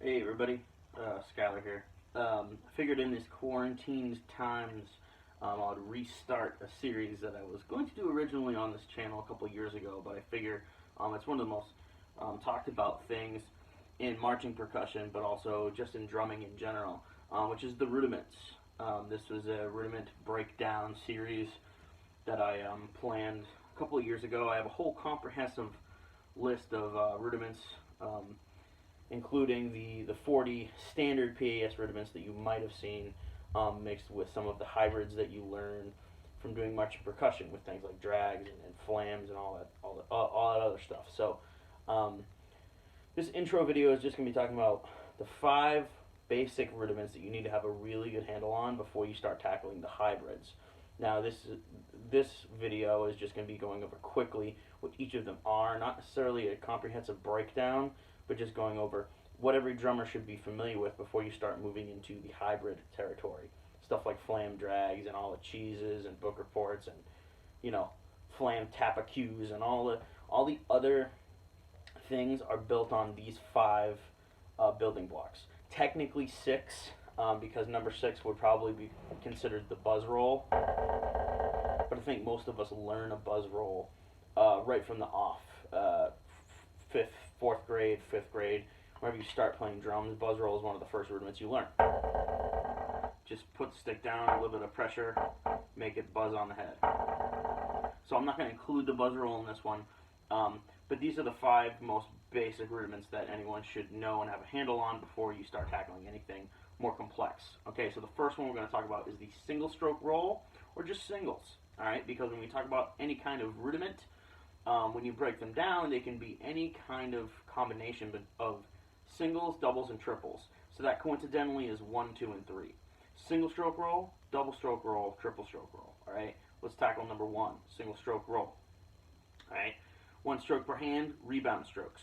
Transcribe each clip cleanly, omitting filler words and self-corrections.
Hey everybody, Skylar here. I figured in these quarantined times I'd restart a series that I was going to do originally on this channel a couple years ago, but I figure it's one of the most talked about things in marching percussion, but also just in drumming in general, which is the rudiments. This was a rudiment breakdown series that I planned a couple of years ago. I have a whole comprehensive list of rudiments, including the 40 standard PAS rudiments that you might have seen, mixed with some of the hybrids that you learn from doing marching percussion with things like drags and flams and all that other stuff. So this intro video is just going to be talking about the 5 basic rudiments that you need to have a really good handle on before you start tackling the hybrids. Now this video is just going to be going over quickly what each of them are, not necessarily a comprehensive breakdown, but just going over what every drummer should be familiar with before you start moving into the hybrid territory. Stuff like flam drags and all the cheeses and book reports and flam tapacues and all the other things are built on these 5 building blocks. Technically 6, because number 6 would probably be considered the buzz roll, but I think most of us learn a buzz roll right from the off. 4th grade, 5th grade, whenever you start playing drums, buzz roll is one of the first rudiments you learn. Just put the stick down, a little bit of pressure, make it buzz on the head. So I'm not going to include the buzz roll in this one, but these are the 5 most basic rudiments that anyone should know and have a handle on before you start tackling anything more complex. Okay, so the first one we're going to talk about is the single stroke roll, or just singles, alright? Because when we talk about any kind of rudiment, when you break them down, they can be any kind of combination of singles, doubles, and triples. So that coincidentally is 1, 2, and 3. Single stroke roll, double stroke roll, triple stroke roll. Alright, let's tackle number 1, single stroke roll. Alright, 1 stroke per hand, rebound strokes.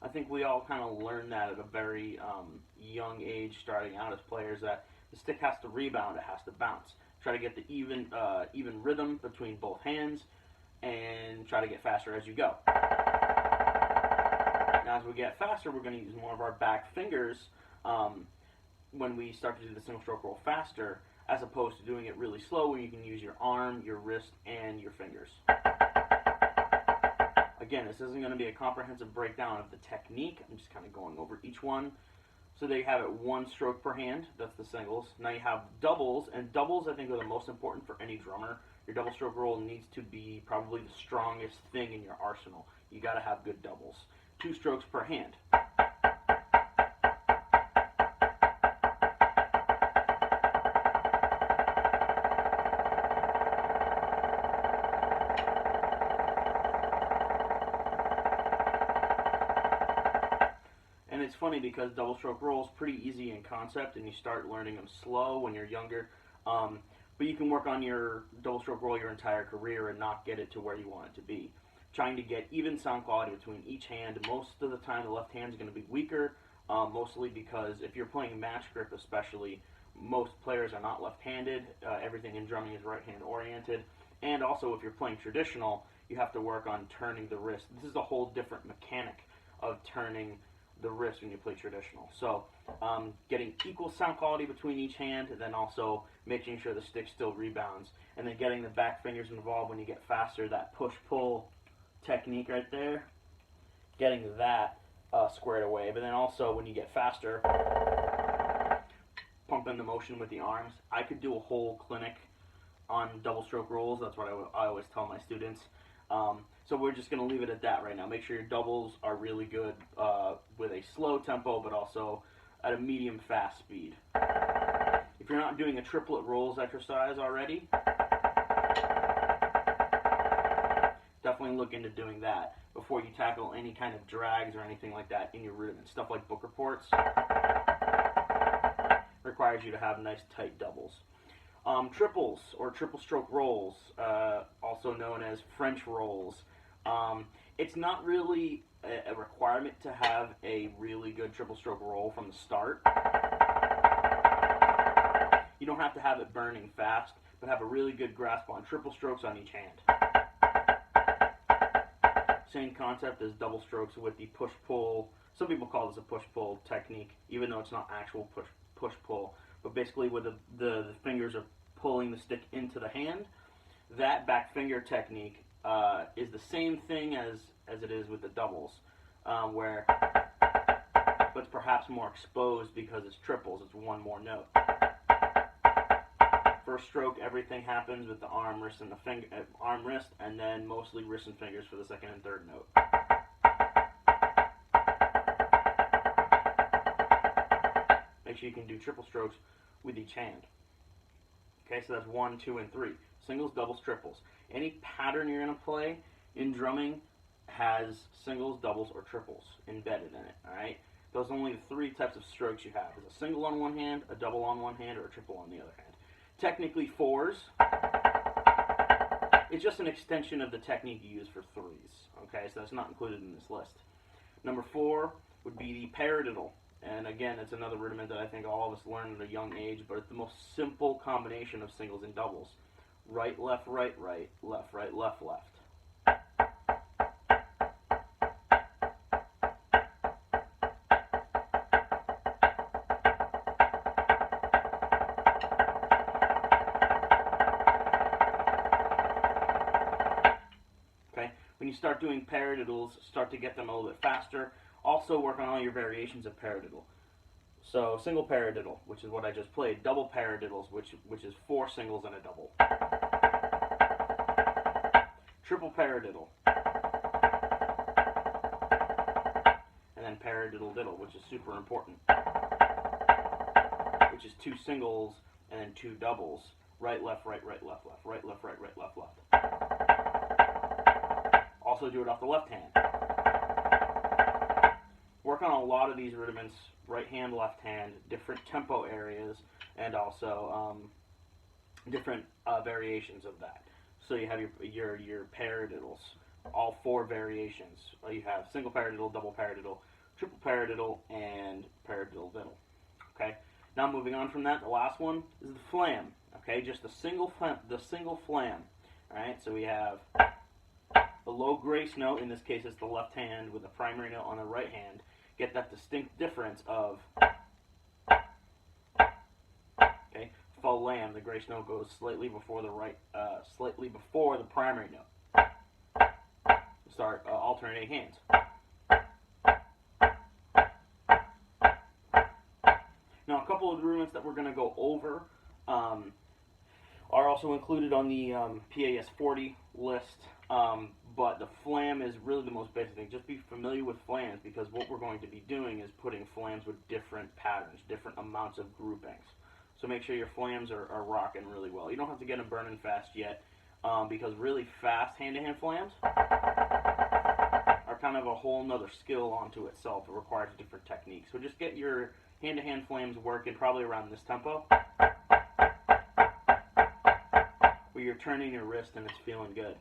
I think we all kind of learn that at a very young age, starting out as players, that the stick has to rebound, it has to bounce. Try to get the even rhythm between both hands, and try to get faster as you go. Now, as we get faster, we're going to use more of our back fingers when we start to do the single stroke roll faster, as opposed to doing it really slow, where you can use your arm, your wrist, and your fingers. Again, this isn't going to be a comprehensive breakdown of the technique. I'm just kind of going over each one. So there you have it, 1 stroke per hand. That's the singles. Now you have doubles, and doubles I think are the most important for any drummer. Your double stroke roll needs to be probably the strongest thing in your arsenal. You got to have good doubles. 2 strokes per hand. It's funny because double stroke roll is pretty easy in concept, and you start learning them slow when you're younger, but you can work on your double stroke roll your entire career and not get it to where you want it to be. Trying to get even sound quality between each hand, most of the time the left hand is going to be weaker, mostly because if you're playing match grip especially, most players are not left-handed. Everything in drumming is right-hand oriented, and also if you're playing traditional, you have to work on turning the wrist. This is a whole different mechanic of turning the wrist when you play traditional. So getting equal sound quality between each hand, and then also making sure the stick still rebounds, and then getting the back fingers involved when you get faster, that push-pull technique right there, getting that squared away. But then also when you get faster, pumping the motion with the arms. I could do a whole clinic on double stroke rolls. That's what I always tell my students. So we're just going to leave it at that right now. Make sure your doubles are really good with a slow tempo, but also at a medium fast speed. If you're not doing a triplet rolls exercise already, definitely look into doing that before you tackle any kind of drags or anything like that in your rudiments. Stuff like book reports requires you to have nice tight doubles. Triples, or triple stroke rolls, also known as French rolls. It's not really a requirement to have a really good triple stroke roll from the start. You don't have to have it burning fast, but have a really good grasp on triple strokes on each hand. Same concept as double strokes with the push-pull. Some people call this a push-pull technique, even though it's not actual push-pull. But basically, where the fingers are pulling the stick into the hand, that back finger technique is the same thing as it is with the doubles, where but it's perhaps more exposed because it's triples. It's one more note. First stroke, everything happens with the arm, wrist, and the finger, arm, wrist, and then mostly wrist and fingers for the second and third note. Make sure you can do triple strokes with each hand. Okay, so that's 1, 2, and 3. Singles, doubles, triples. Any pattern you're going to play in drumming has singles, doubles, or triples embedded in it. All right. Those are only the 3 types of strokes you have: is a single on one hand, a double on one hand, or a triple on the other hand. Technically, 4s. It's just an extension of the technique you use for 3s. Okay, so that's not included in this list. Number 4 would be the paradiddle. And again, it's another rudiment that I think all of us learn at a young age, but it's the most simple combination of singles and doubles. Right, left, right, right, left, right, left, left. Okay, when you start doing paradiddles, start to get them a little bit faster. Also work on all your variations of paradiddle. So single paradiddle, which is what I just played. Double paradiddles, which is 4 singles and a double. Triple paradiddle. And then paradiddle diddle, which is super important. Which is 2 singles and then 2 doubles. Right, left, right, right, left, left. Right, left, right, right, left, left. Also do it off the left hand. Work on a lot of these rudiments, right hand, left hand, different tempo areas, and also different variations of that. So you have your paradiddles, all 4 variations. You have single paradiddle, double paradiddle, triple paradiddle, and paradiddle diddle. Okay. Now moving on from that, the last one is the flam. Okay, just the single flam. All right. So we have the low grace note. In this case, it's the left hand with the primary note on the right hand. Get that distinct difference of, okay, flam. The grace note goes slightly before the primary note. Start alternating hands. Now, a couple of the rudiments that we're going to go over are also included on the PAS 40 list. But the flam is really the most basic thing. Just be familiar with flams, because what we're going to be doing is putting flams with different patterns, different amounts of groupings. So make sure your flams are rocking really well. You don't have to get them burning fast yet, because really fast hand-to-hand flams are kind of a whole nother skill onto itself. It requires different techniques. So just get your hand-to-hand flams working probably around this tempo, where you're turning your wrist and it's feeling good.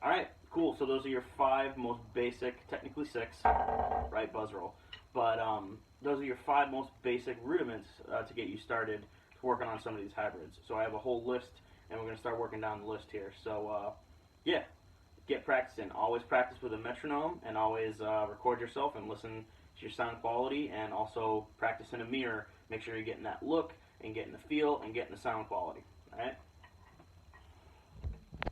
Alright, cool. So those are your 5 most basic, technically 6, right, buzz roll. But those are your 5 most basic rudiments to get you started to working on some of these hybrids. So I have a whole list, and we're going to start working down the list here. So, yeah, get practicing. Always practice with a metronome, and always record yourself and listen to your sound quality, and also practice in a mirror. Make sure you're getting that look, and getting the feel, and getting the sound quality. Alright?